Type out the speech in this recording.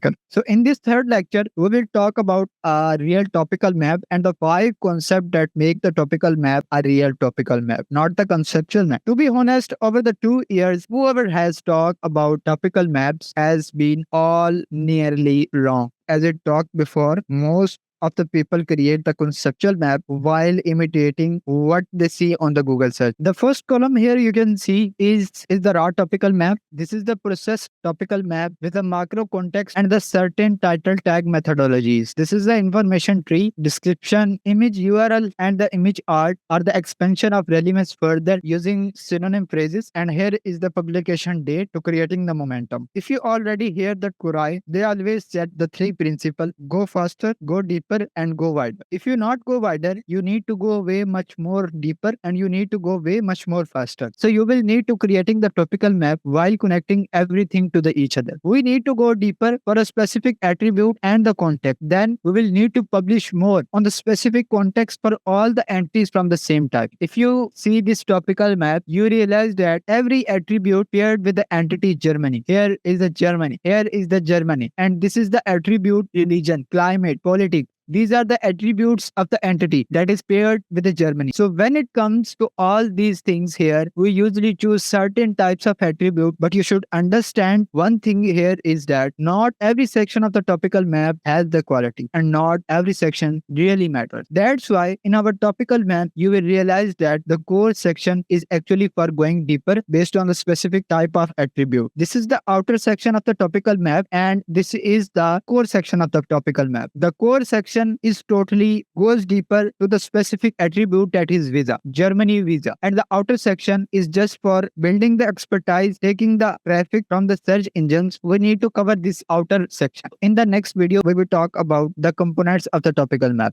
topical. So in this third lecture, we will talk about a real topical map and the 5 concepts that make the topical map a real topical map, not the conceptual map. To be honest, over the 2 years, whoever has talked about topical maps has been all nearly wrong. As I talked before, most of the people create the conceptual map while imitating what they see on the Google search. The first column here you can see is the raw topical map. This is the process topical map with a macro context and the certain title tag methodologies. This is the information tree, description, image URL, and the image art are the expansion of relevance further using synonym phrases. And here is the publication date to creating the momentum. If you already hear the Koray, they always set the 3 principles: go faster, go deeper, and go wider. If you not go wider, you need to go way much more deeper and you need to go way much more faster. So you will need to creating the topical map while connecting everything to the each other. We need to go deeper for a specific attribute and the context. Then we will need to publish more on the specific context for all the entries from the same type. If you see this topical map, you realize that every attribute paired with the entity Germany. Here is the Germany. Here is the Germany. And this is the attribute religion, climate, politics. These are the attributes of the entity that is paired with the Germany. So when it comes to all these things here, we usually choose certain types of attribute, but you should understand one thing here is that not every section of the topical map has the quality and not every section really matters. That's why in our topical map, you will realize that the core section is actually for going deeper based on the specific type of attribute. This is the outer section of the topical map and this is the core section of the topical map. The core section is totally goes deeper to the specific attribute that is visa, Germany visa. And the outer section is just for building the expertise, taking the traffic from the search engines. We need to cover this outer section. In the next video, we will talk about the components of the topical map.